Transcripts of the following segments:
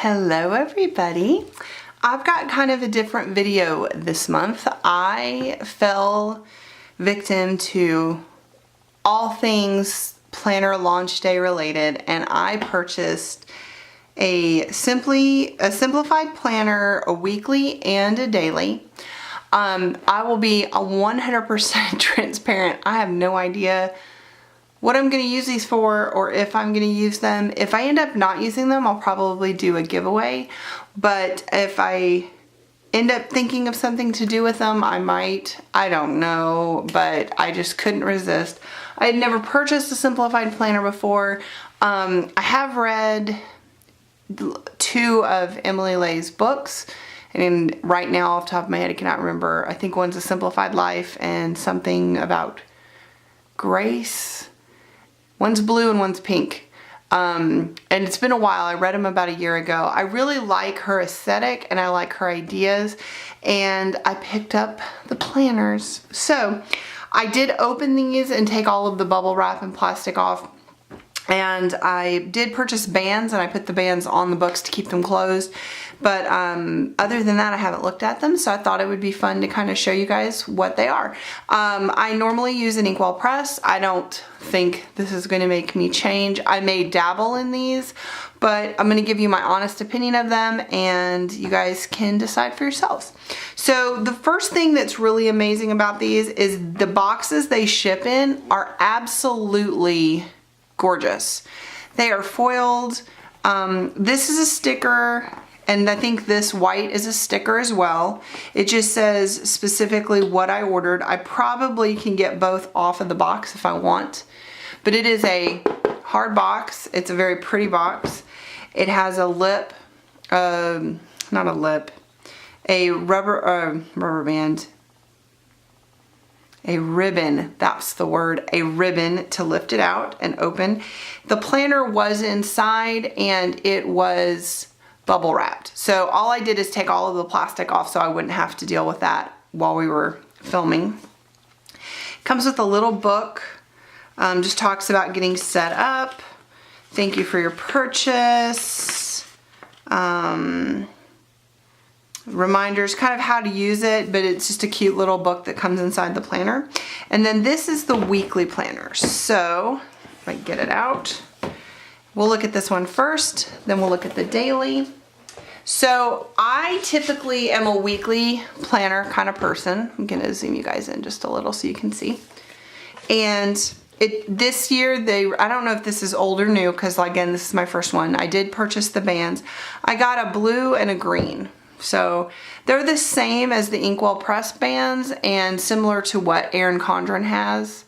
Hello everybody. I've got kind of a different video this month. I fell victim to all things planner launch day related, and I purchased a simplified planner, a weekly and a daily. I will be 100% transparent. I have no idea what I'm going to use these for or if I'm going to use them. If I end up not using them, I'll probably do a giveaway. But if I end up thinking of something to do with them, I might. I don't know, but I just couldn't resist. I had never purchased a simplified planner before. I have read 2 of Emily Lay's books, and right now off the top of my head I cannot remember. I think one's A Simplified Life and something about grace. One's blue and one's pink. And it's been a while. I read them about a year ago. I really like her aesthetic and I like her ideas, and I picked up the planners. So I did open these and take all of the bubble wrap and plastic off. And I did purchase bands, and I put the bands on the books to keep them closed. But other than that, I haven't looked at them, so I thought it would be fun to kind of show you guys what they are. I normally use an inkwell press. I don't think this is going to make me change. I may dabble in these, but I'm going to give you my honest opinion of them, and you guys can decide for yourselves. So the first thing that's really amazing about these is the boxes they ship in are absolutely gorgeous. They are foiled. This is a sticker, and I think this white is a sticker as well. It just says specifically what I ordered. I probably can get both off of the box if I want, but it is a hard box. It's a very pretty box. It has a lip, not a lip, a rubber band, a ribbon, that's the word, a ribbon to lift it out and open. The planner was inside and it was bubble wrapped. So all I did is take all of the plastic off so I wouldn't have to deal with that while we were filming. Comes with a little book, just talks about getting set up. Thank you for your purchase. Reminders, kind of how to use it, but it's just a cute little book that comes inside the planner. And then this is the weekly planner. So if I get it out, we'll look at this one first, then we'll look at the daily. So I typically am a weekly planner kind of person. I'm gonna zoom you guys in just a little so you can see. And this year, I don't know if this is old or new, because again, this is my first one. I did purchase the bands. I got a blue and a green. So they're the same as the inkwell press bands and similar to what Erin Condren has.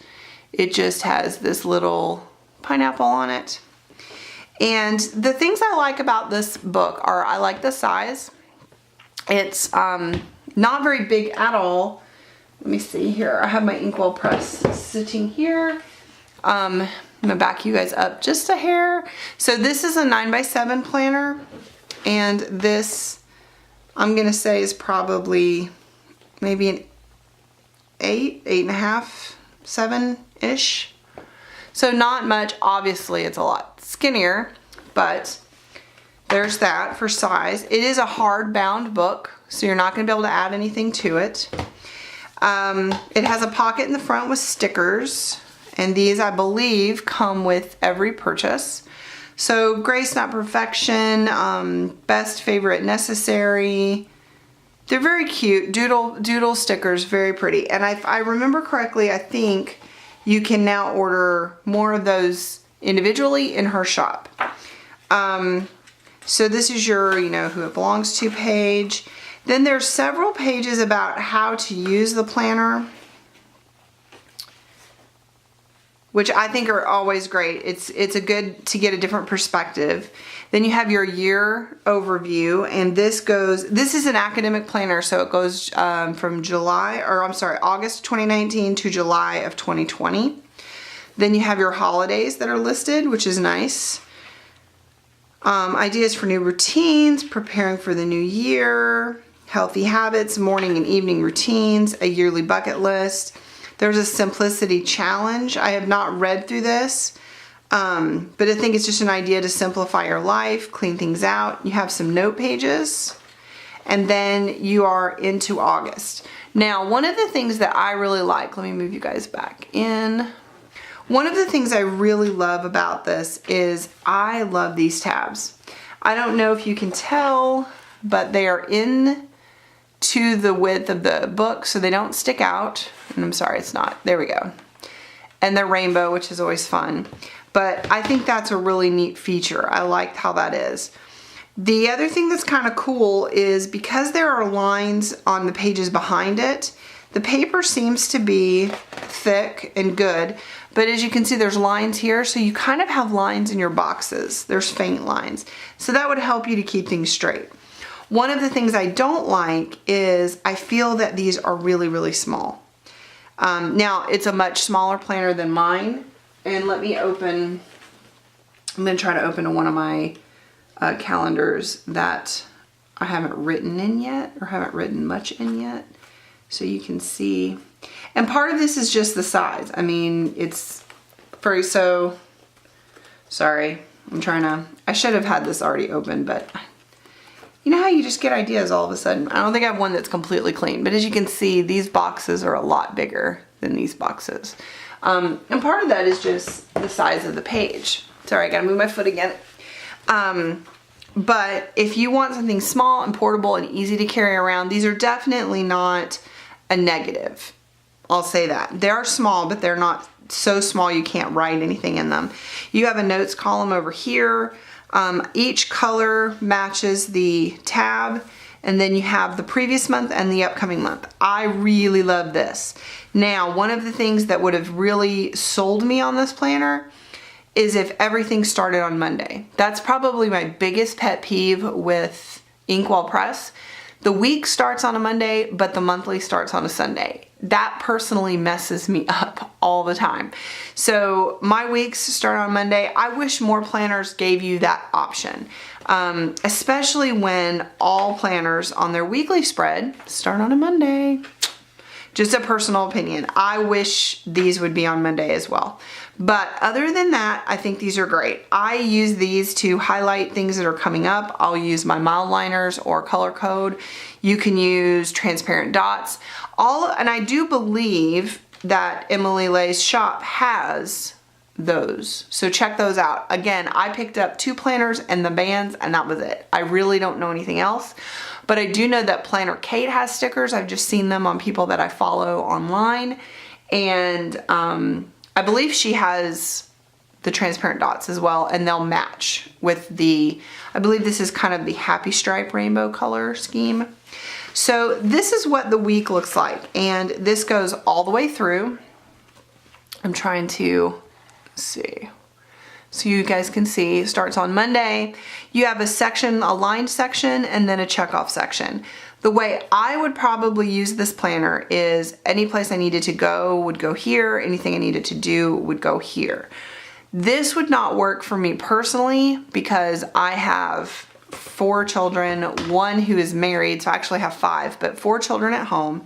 It just has this little pineapple on it. And the things I like about this book are I like the size. It's not very big at all. Let me see here. I have my inkwell press sitting here. I'm gonna back you guys up just a hair. So this is a 9x7 planner, and this I'm gonna say is probably maybe an 8.5, 7-ish. So not much. Obviously it's a lot skinnier, but there's that for size. It is a hardbound book, so you're not gonna be able to add anything to it. It has a pocket in the front with stickers, and these I believe come with every purchase. So grace, not perfection, best, favorite, necessary. They're very cute. Doodle stickers, very pretty. And if I remember correctly, I think you can now order more of those individually in her shop. So this is your, who it belongs to page. Then there's several pages about how to use the planner, which I think are always great. It's a good to get a different perspective. Then you have your year overview, and this is an academic planner, so it goes from August 2019 to July of 2020. Then you have your holidays that are listed, which is nice. Ideas for new routines, preparing for the new year, healthy habits, morning and evening routines, a yearly bucket list. There's a simplicity challenge. I have not read through this. But I think it's just an idea to simplify your life, clean things out. You have some note pages, and then you are into August. Now, one of the things that I really like, let me move you guys back in. One of the things I really love about this is I love these tabs. I don't know if you can tell, but they are in to the width of the book, so they don't stick out. And I'm sorry, it's not. There we go. And they're rainbow, which is always fun. But I think that's a really neat feature. I like how that is. The other thing that's kind of cool is because there are lines on the pages behind it, the paper seems to be thick and good, but as you can see, there's lines here, so you kind of have lines in your boxes. There's faint lines. So that would help you to keep things straight. One of the things I don't like is I feel that these are really, really small. Now, it's a much smaller planner than mine, and let me open, I'm going to try to open one of my calendars that I haven't written in yet, or haven't written much in yet, so you can see. And part of this is just the size. I mean, it's very, so sorry, I should have had this already open, but you know how you just get ideas all of a sudden. I don't think I have one that's completely clean, but as you can see, these boxes are a lot bigger than these boxes. And part of that is just the size of the page. Sorry, I gotta move my foot again. But if you want something small and portable and easy to carry around, these are definitely not a negative. I'll say that. They are small, but they're not so small you can't write anything in them. You have a notes column over here. Each color matches the tab, and then you have the previous month and the upcoming month. I really love this. Now, one of the things that would have really sold me on this planner is if everything started on Monday. That's probably my biggest pet peeve with Inkwell Press. The week starts on a Monday, but the monthly starts on a Sunday. That personally messes me up all the time. So my weeks start on Monday. I wish more planners gave you that option, especially when all planners on their weekly spread start on a Monday. Just a personal opinion. I wish these would be on Monday as well. But other than that, I think these are great. I use these to highlight things that are coming up. I'll use my mild liners or color code. You can use transparent dots. And I do believe that Emily Lay's shop has those. So check those out. Again, I picked up 2 planners and the bands, and that was it. I really don't know anything else. But I do know that Planner Kate has stickers. I've just seen them on people that I follow online. And I believe she has the transparent dots as well, and they'll match with the, I believe this is kind of the happy stripe rainbow color scheme. So this is what the week looks like, and this goes all the way through. I'm trying to see. So you guys can see, it starts on Monday. You have a section, a lined section, and then a checkoff section. The way I would probably use this planner is any place I needed to go would go here, anything I needed to do would go here. This would not work for me personally because I have 4 children, 1 who is married, so I actually have 5, but 4 children at home.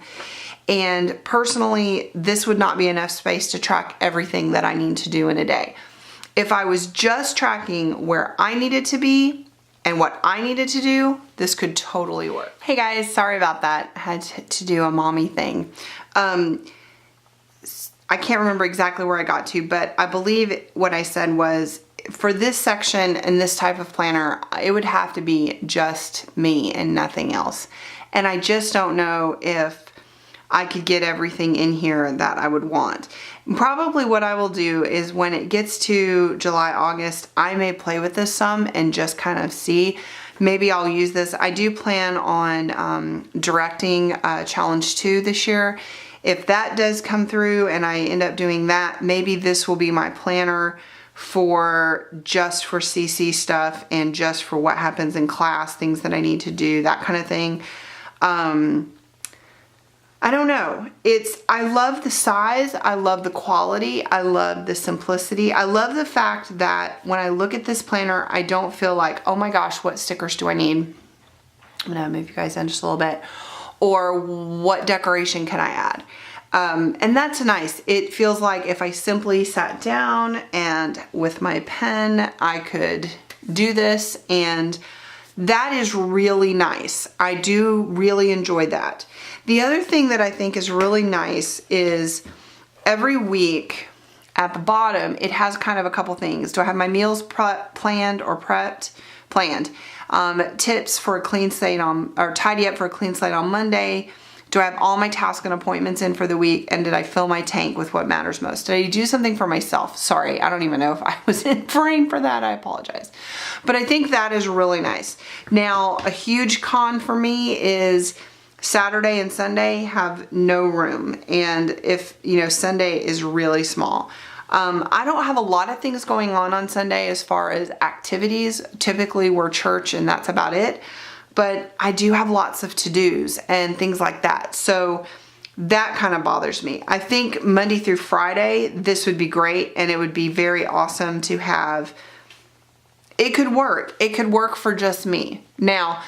And personally, this would not be enough space to track everything that I need to do in a day. If I was just tracking where I needed to be and what I needed to do, this could totally work. Hey guys, sorry about that. I had to do a mommy thing. I can't remember exactly where I got to, but I believe what I said was for this section and this type of planner, it would have to be just me and nothing else. And I just don't know if I could get everything in here that I would want. Probably what I will do is when it gets to July, August, I may play with this some and just kind of see. Maybe I'll use this. I do plan on directing Challenge 2 this year. If that does come through and I end up doing that, maybe this will be my planner for just for CC stuff and just for what happens in class, things that I need to do, that kind of thing. I don't know. I love the size. I love the quality. I love the simplicity. I love the fact that when I look at this planner, I don't feel like, oh my gosh, what stickers do I need? I'm gonna move you guys in just a little bit. Or what decoration can I add? And that's nice. It feels like if I simply sat down and with my pen, I could do this, and that is really nice. I do really enjoy that. The other thing that I think is really nice is every week at the bottom, it has kind of a couple things. Do I have my meals planned or prepped? Planned. Tips for a clean slate on, or tidy up for a clean slate on Monday. Do I have all my tasks and appointments in for the week? And did I fill my tank with what matters most? Did I do something for myself? Sorry, I don't even know if I was in frame for that. I apologize. But I think that is really nice. Now, a huge con for me is Saturday and Sunday have no room. And if, you know, Sunday is really small. I don't have a lot of things going on Sunday as far as activities. Typically we're church and that's about it. But I do have lots of to-dos and things like that. So that kind of bothers me. I think Monday through Friday, this would be great, and it would be very awesome to have. It could work. It could work for just me. Now,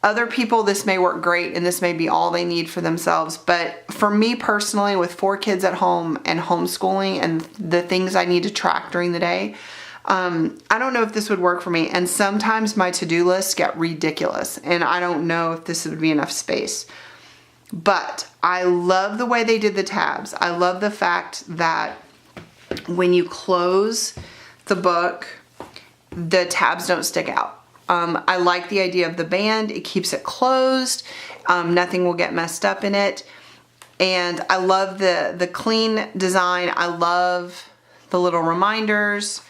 other people, this may work great and this may be all they need for themselves. But for me personally, with 4 kids at home and homeschooling and the things I need to track during the day, I don't know if this would work for me. And sometimes my to-do lists get ridiculous and I don't know if this would be enough space. But I love the way they did the tabs. I love the fact that when you close the book, the tabs don't stick out. I like the idea of the band. It keeps it closed. Nothing will get messed up in it. And I love the clean design. I love the little reminders.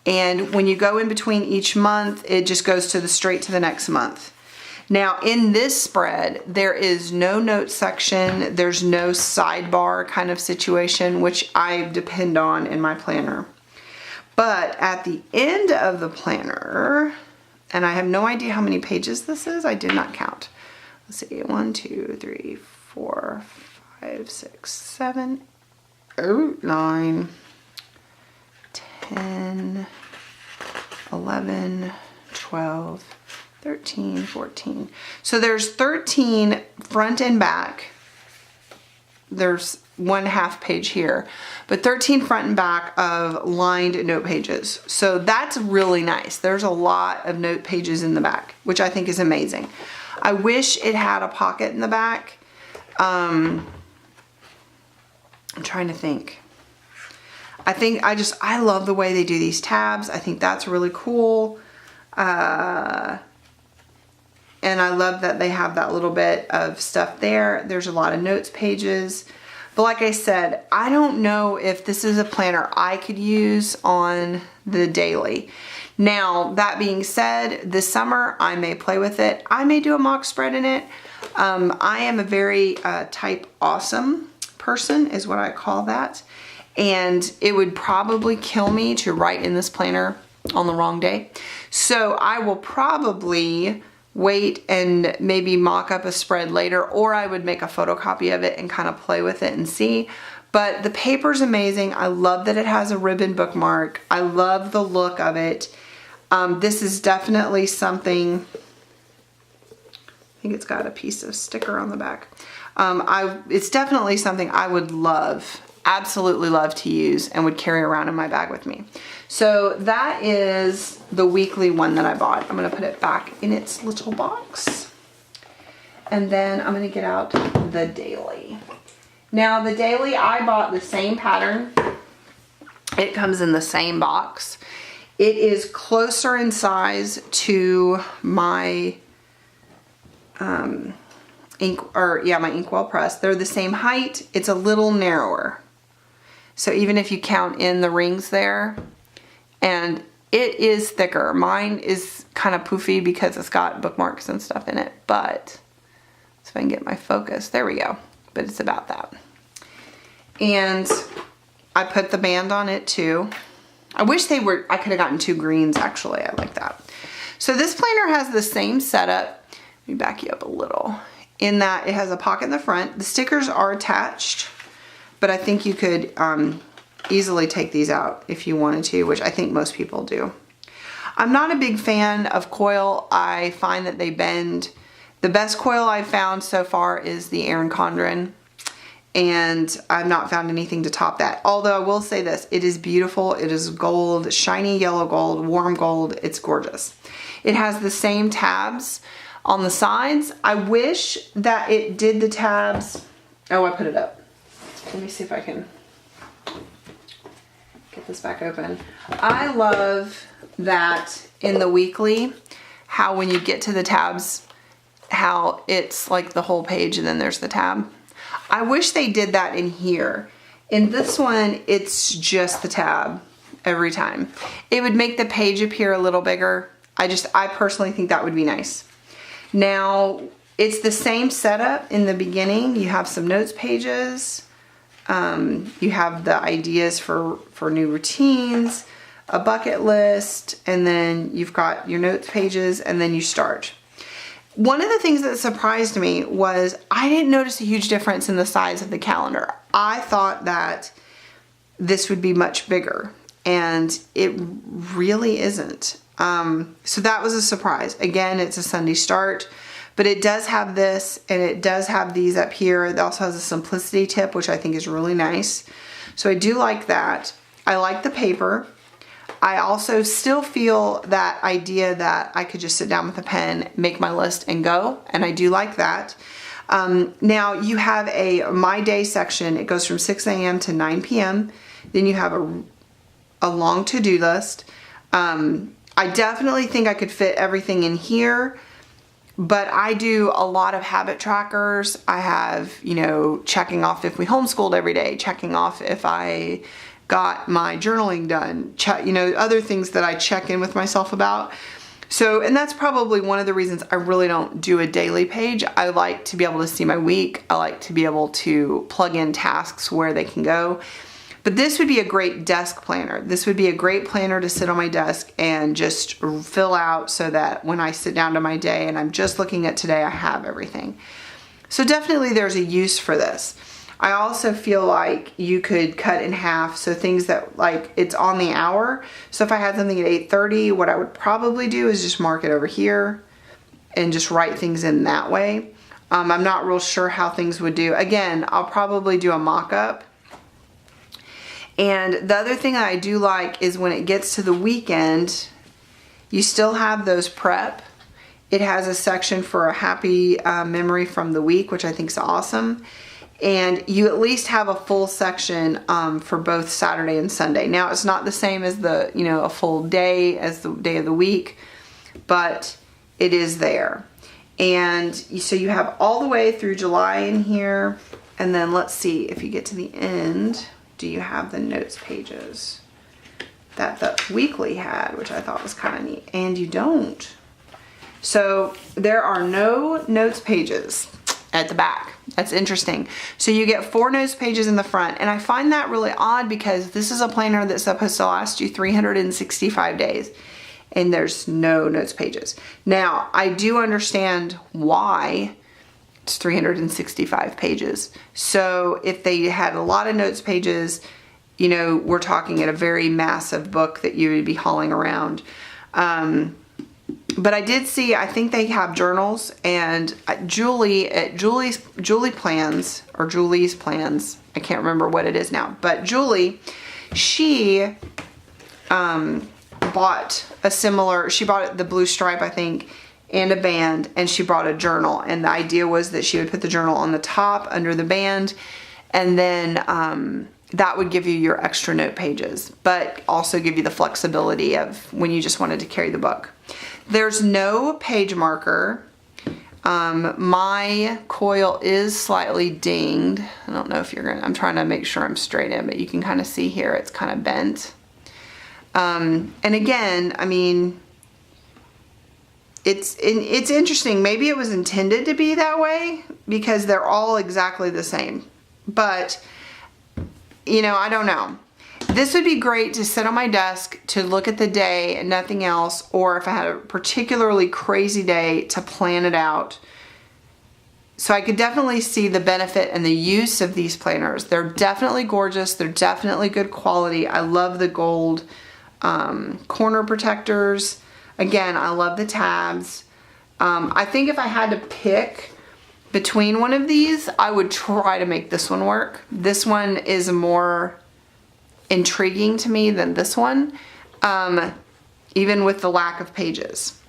And when you go in between each month, it just goes straight to the next month. Now in this spread, there is no note section. There's no sidebar kind of situation, which I depend on in my planner. But at the end of the planner, and I have no idea how many pages this is. I did not count. Let's see, 1, 2, 3, 4, 5, 6, 7, 8, 9, 10, 11, 12, 13, 14. So there's 13 front and back. There's 1/2 page here, but 13 front and back of lined note pages. So that's really nice. There's a lot of note pages in the back, which I think is amazing. I wish it had a pocket in the back. I'm trying to think. I love the way they do these tabs. I think that's really cool. And I love that they have that little bit of stuff there. There's a lot of notes pages. But like I said, I don't know if this is a planner I could use on the daily. Now, that being said, this summer I may play with it. I may do a mock spread in it. I am a very type awesome person is what I call that. And it would probably kill me to write in this planner on the wrong day. So I will probably wait and maybe mock up a spread later, or I would make a photocopy of it and kind of play with it and see. But the paper's amazing. I love that it has a ribbon bookmark. I love the look of it. This is definitely something, I think it's got a piece of sticker on the back. It's definitely something I would love, absolutely love to use and would carry around in my bag with me. So that is the weekly one that I bought. I'm gonna put it back in its little box. And then I'm gonna get out the daily. Now the daily, I bought the same pattern. It comes in the same box. It is closer in size to my my inkwell press. They're the same height. It's a little narrower. So even if you count in the rings there, and it is thicker. Mine is kind of poofy because it's got bookmarks and stuff in it, but so if I can get my focus, there we go. But it's about that. And I put the band on it too. I wish I could have gotten 2 greens actually. I like that. So this planner has the same setup. Let me back you up a little. In that it has a pocket in the front. The stickers are attached, but I think you could easily take these out if you wanted to, which I think most people do. I'm not a big fan of coil. I find that they bend. The best coil I've found so far is the Erin Condren. and I've not found anything to top that. Although I will say this, it is beautiful. It is gold, shiny yellow gold, warm gold. It's gorgeous. It has the same tabs on the sides. I wish that it did the tabs. Oh, I put it up. Let me see if I can get this back open. I love that in the weekly, how when you get to the tabs, how it's like the whole page and then there's the tab. I wish they did that in here. In this one, it's just the tab every time. It would make the page appear a little bigger. I personally think that would be nice. Now, it's the same setup in the beginning. You have some notes pages. You have the ideas for new routines, a bucket list, and then you've got your notes pages, and then you start. One of the things that surprised me was I didn't notice a huge difference in the size of the calendar. I thought that this would be much bigger, and it really isn't. So that was a surprise. Again, it's a Sunday start, but it does have this, and it does have these up here. It also has a simplicity tip, which I think is really nice. So I do like that. I like the paper. I also still feel that idea that I could just sit down with a pen, make my list, and go, and I do like that. Now you have a My Day section. It goes from 6 a.m. to 9 p.m. Then you have a long to-do list. I definitely think I could fit everything in here, but I do a lot of habit trackers. I have, you know, checking off if we homeschooled every day, checking off if I got my journaling done, you know, other things that I check in with myself about. So, and that's probably one of the reasons I really don't do a daily page. I like to be able to see my week. I like to be able to plug in tasks where they can go. But this would be a great desk planner. This would be a great planner to sit on my desk and just fill out so that when I sit down to my day and I'm just looking at today, I have everything. So definitely there's a use for this. I also feel like you could cut in half, so things that like it's on the hour. So if I had something at 8:30, what I would probably do is just mark it over here and just write things in that way. I'm not real sure how things would do. Again, I'll probably do a mock-up. And the other thing I do like is when it gets to the weekend, you still have those prep. It has a section for a happy memory from the week, which I think is awesome. And you at least have a full section for both Saturday and Sunday. Now, it's not the same as the, you know, a full day as the day of the week, but it is there. And so you have all the way through July in here. And then let's see if you get to the end. Do you have the notes pages that the weekly had, which I thought was kind of neat? And you don't. So there are no notes pages at the back. That's interesting. So you get 4 notes pages in the front, and I find that really odd because this is a planner that's supposed to last you 365 days, and there's no notes pages. Now, I do understand why. It's 365 pages. So if they had a lot of notes pages, you know, we're talking at a very massive book that you would be hauling around. But I did see, I think they have journals, and Julie at Julie's Plans, or Julie's Plans, I can't remember what it is now, but Julie, she bought a similar, she bought the blue stripe, I think, and a band, and she brought a journal, and the idea was that she would put the journal on the top under the band, and then that would give you your extra note pages, but also give you the flexibility of when you just wanted to carry the book. There's no page marker. My coil is slightly dinged. I don't know if you're gonna, I'm trying to make sure I'm straight in, but you can kind of see here it's kind of bent. And again, I mean, it's interesting. Maybe it was intended to be that way because they're all exactly the same. But, you know, I don't know. This would be great to sit on my desk to look at the day and nothing else, or if I had a particularly crazy day to plan it out. So I could definitely see the benefit and the use of these planners. They're definitely gorgeous. They're definitely good quality. I love the gold corner protectors. Again, I love the tabs. I think if I had to pick between one of these, I would try to make this one work. This one is more intriguing to me than this one, even with the lack of pages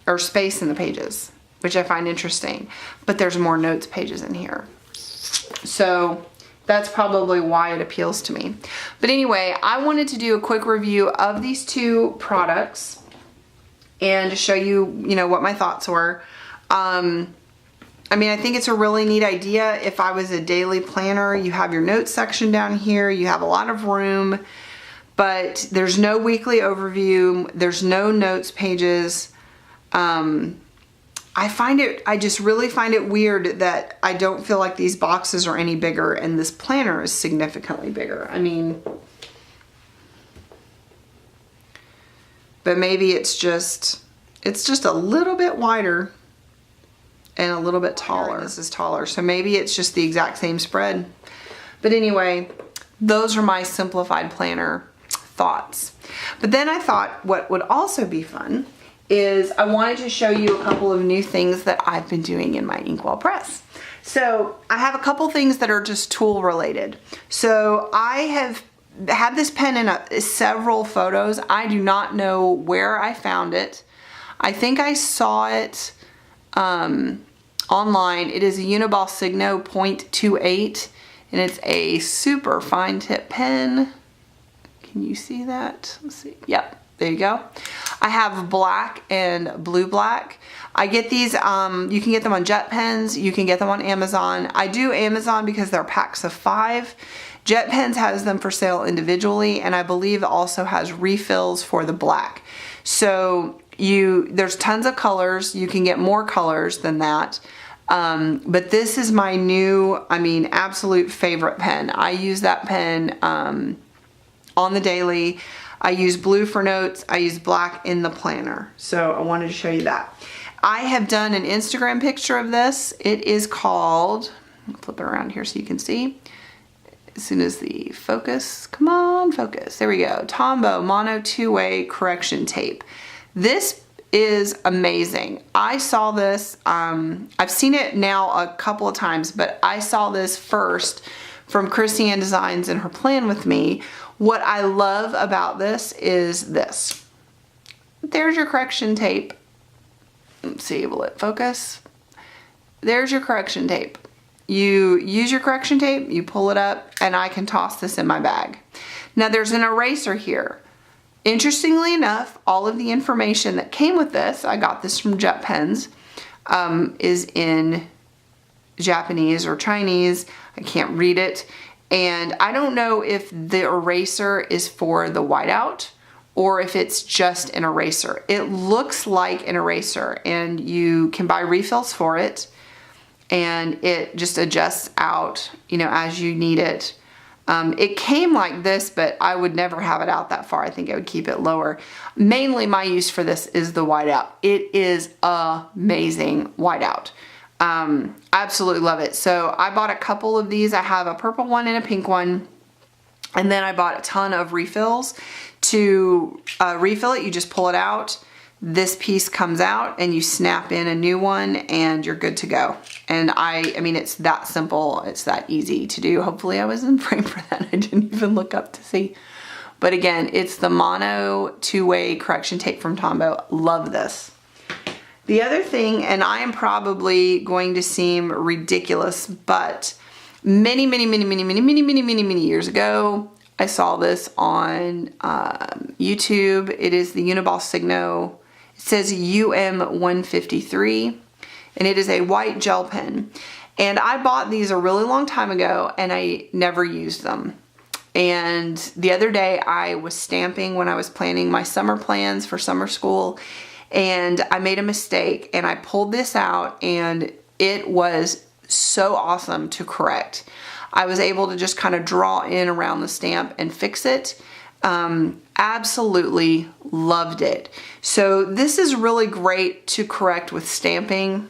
or space in the pages, which I find interesting, but there's more notes pages in here. So that's probably why it appeals to me. But anyway, I wanted to do a quick review of these two products and to show you, you know, what my thoughts were. I mean, I think it's a really neat idea. If I was a daily planner, you have your notes section down here, you have a lot of room, but there's no weekly overview, there's no notes pages. I just really find it weird that I don't feel like these boxes are any bigger and this planner is significantly bigger. I mean, but maybe it's just a little bit wider and a little bit taller. This is taller, so maybe it's just the exact same spread. But anyway, those are my simplified planner thoughts. But then I thought what would also be fun is I wanted to show you a couple of new things that I've been doing in my inkwell press. So I have a couple things that are just tool related. So I have had this pen in several photos. I do not know where I found it. I think I saw it online. It is a Uniball Signo 0.28 and it's a super fine tip pen. Can you see that? Let's see. Yep, there you go. I have black and blue black. I get these, you can get them on Jet Pens, you can get them on Amazon. I do Amazon because they're packs of 5. Jet Pens has them for sale individually, and I believe it also has refills for the black. So there's tons of colors. You can get more colors than that. But this is my new, I mean, absolute favorite pen. I use that pen on the daily. I use blue for notes. I use black in the planner. So I wanted to show you that. I have done an Instagram picture of this. It is called, I'll flip it around here so you can see. As soon as the focus, come on, focus. There we go. Tombow Mono 2-Way Correction Tape. This is amazing. I saw this, I've seen it now a couple of times, but I saw this first from Christiane Designs in her plan with me. What I love about this is this. There's your correction tape. Let's see, will it focus? There's your correction tape. You use your correction tape, you pull it up, and I can toss this in my bag. Now there's an eraser here. Interestingly enough, all of the information that came with this, I got this from Jet Pens, is in Japanese or Chinese. I can't read it. And I don't know if the eraser is for the whiteout or if it's just an eraser. It looks like an eraser, and you can buy refills for it, and it just adjusts out, you know, as you need it. It came like this, but I would never have it out that far. I think I would keep it lower. Mainly my use for this is the whiteout. It is amazing whiteout. Absolutely love it. So I bought a couple of these. I have a purple one and a pink one. And then I bought a ton of refills. To refill it, you just pull it out. This piece comes out and you snap in a new one and you're good to go. And I mean, it's that simple. It's that easy to do. Hopefully I was in frame for that. I didn't even look up to see. But again, it's the Mono 2-Way Correction Tape from Tombow. Love this. The other thing, and I am probably going to seem ridiculous, but many years ago, I saw this on YouTube. It is the Uniball Signo. It says UM153, and it is a white gel pen. And I bought these a really long time ago, and I never used them. And the other day, I was stamping when I was planning my summer plans for summer school, and I made a mistake, and I pulled this out, and it was so awesome to correct. I was able to just kind of draw in around the stamp and fix it. Absolutely loved it. So this is really great to correct with stamping.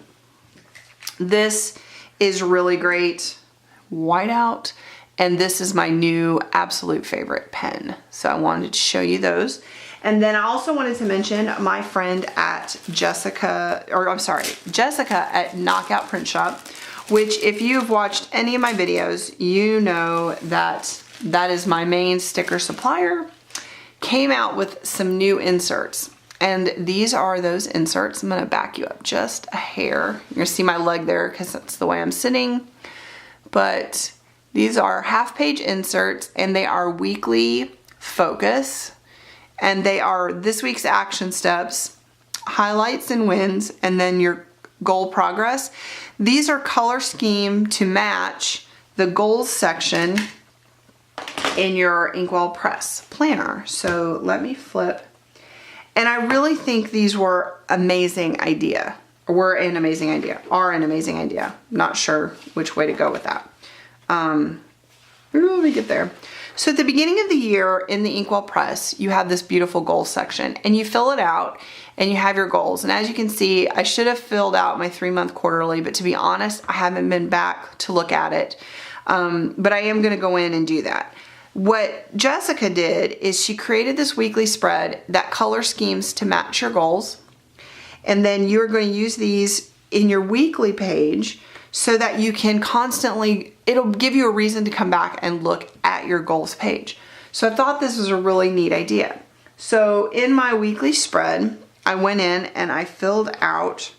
This is really great whiteout, and this is my new absolute favorite pen. So I wanted to show you those. And then I also wanted to mention my friend at Jessica at Knockout Print Shop. which if you've watched any of my videos, you know that that is my main sticker supplier, came out with some new inserts. And these are those inserts. I'm gonna back you up just a hair. You're gonna see my leg there because that's the way I'm sitting. But these are half-page inserts, and they are weekly focus. And they are this week's action steps, highlights and wins, and then your goal progress. These are color schemed to match the goals section in your Inkwell Press planner. So let me flip. And I really think these were an amazing idea. Not sure which way to go with that. Let me get there. So at the beginning of the year in the Inkwell Press, you have this beautiful goals section, and you fill it out and you have your goals. And as you can see, I should have filled out my 3-month quarterly, but to be honest, I haven't been back to look at it. But I am gonna go in and do that. What Jessica did is she created this weekly spread that color schemes to match your goals. And then you're going to use these in your weekly page so that you can constantly, it'll give you a reason to come back and look at your goals page. So I thought this was a really neat idea. So in my weekly spread, I went in and I filled out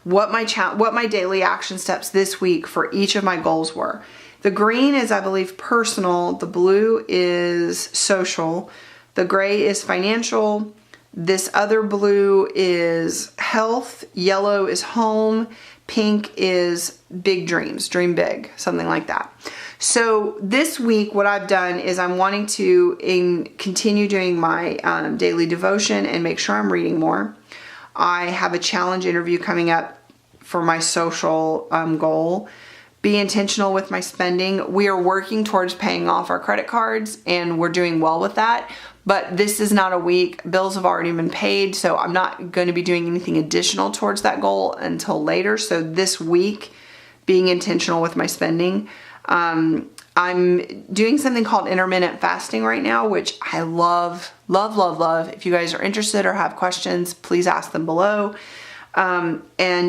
what my daily action steps this week for each of my goals were. The green is, I believe, personal. The blue is social. The gray is financial. This other blue is health. Yellow is home. Pink is big dreams, dream big, something like that. So this week, what I've done is I'm wanting to continue doing my daily devotion and make sure I'm reading more. I have a challenge interview coming up for my social goal. Be intentional with my spending. We are working towards paying off our credit cards, and we're doing well with that. But this is not a week. Bills have already been paid, so I'm not going to be doing anything additional towards that goal until later. So this week, being intentional with my spending. I'm doing something called intermittent fasting right now, which I love, love, love, love. If you guys are interested or have questions, please ask them below. And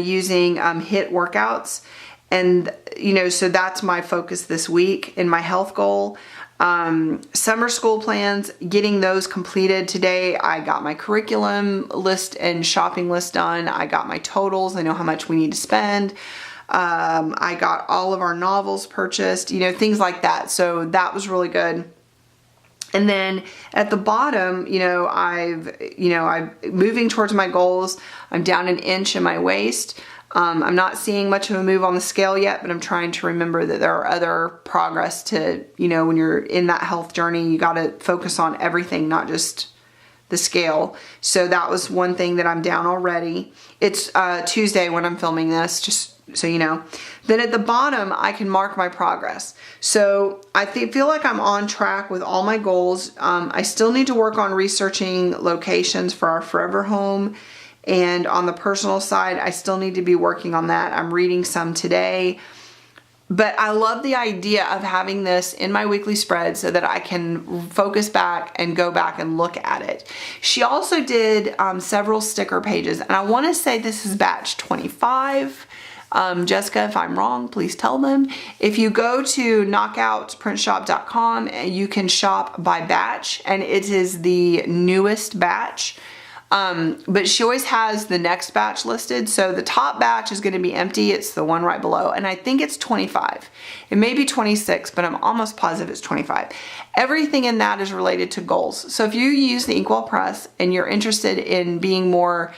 using HIIT workouts. And, you know, so that's my focus this week in my health goal. Summer school plans, getting those completed today. I got my curriculum list and shopping list done. I got my totals. I know how much we need to spend. I got all of our novels purchased, you know, things like that. So that was really good. And then at the bottom, I'm moving towards my goals. I'm down 1 inch in my waist. I'm not seeing much of a move on the scale yet, but I'm trying to remember that there are other progress to, when you're in that health journey, you got to focus on everything, not just the scale. So that was one thing that I'm down already. It's Tuesday when I'm filming this, just so you know. Then at the bottom, I can mark my progress. So I feel like I'm on track with all my goals. I still need to work on researching locations for our forever home. And on the personal side, I still need to be working on that. I'm reading some today. But I love the idea of having this in my weekly spread so that I can focus back and go back and look at it. She also did several sticker pages, and I want to say this is batch 25. Jessica, if I'm wrong, please tell them. If you go to knockoutprintshop.com, you can shop by batch, and it is the newest batch. But she always has the next batch listed. So the top batch is going to be empty. It's the one right below. And I think it's 25. It may be 26, but I'm almost positive it's 25. Everything in that is related to goals. So if you use the Inkwell Press and you're interested in being more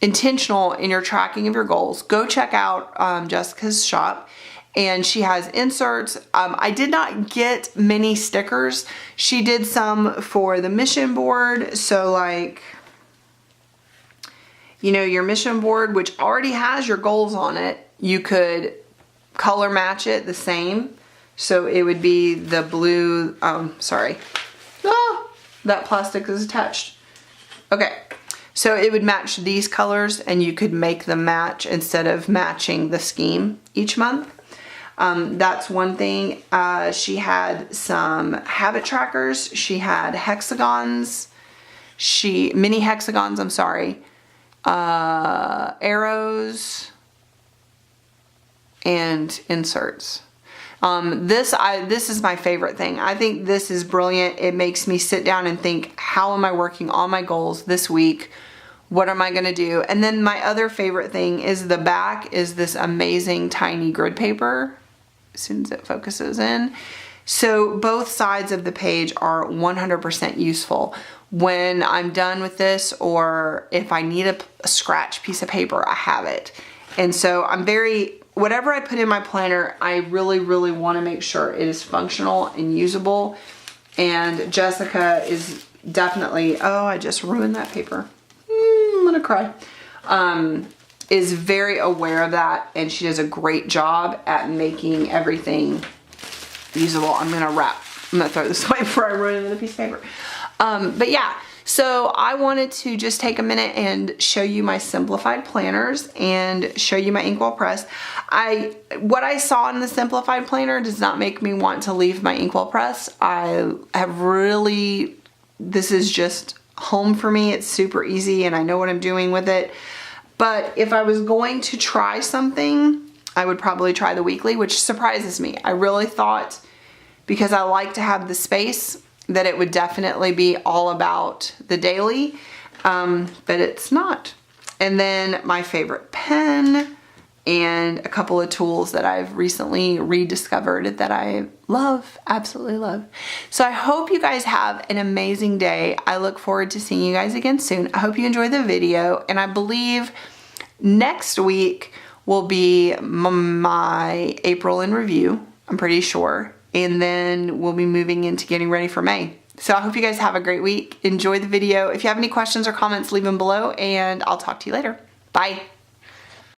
intentional in your tracking of your goals, go check out Jessica's shop. And she has inserts. I did not get many stickers. She did some for the mission board. So like, your mission board, which already has your goals on it, you could color match it the same. So it would be the blue, sorry. Ah, that plastic is attached. Okay, so it would match these colors and you could make them match instead of matching the scheme each month. That's one thing. She had some habit trackers. She had hexagons. Mini hexagons, I'm sorry. Arrows, and inserts. This is my favorite thing. I think this is brilliant. It makes me sit down and think, how am I working on my goals this week? What am I gonna do? And then my other favorite thing is the back is this amazing tiny grid paper, as soon as it focuses in. So both sides of the page are 100% useful. When I'm done with this, or if I need a scratch piece of paper, I have it. And so whatever I put in my planner, I really, really wanna make sure it is functional and usable. And Jessica is definitely, oh, I just ruined that paper. I'm gonna cry. Is very aware of that, and she does a great job at making everything usable. I'm gonna throw this away before I ruin another piece of paper. But yeah, so I wanted to just take a minute and show you my Simplified planners and show you my inkwell press. What I saw in the Simplified planner does not make me want to leave my inkwell press. This is just home for me. It's super easy and I know what I'm doing with it. But if I was going to try something, I would probably try the weekly, which surprises me. I really thought, because I like to have the space, that it would definitely be all about the daily, but it's not. And then my favorite pen and a couple of tools that I've recently rediscovered that I love, absolutely love. So I hope you guys have an amazing day. I look forward to seeing you guys again soon. I hope you enjoyed the video, and I believe next week will be my April in review, I'm pretty sure. And then we'll be moving into getting ready for May. So I hope you guys have a great week. Enjoy the video. If you have any questions or comments, leave them below, and I'll talk to you later. Bye.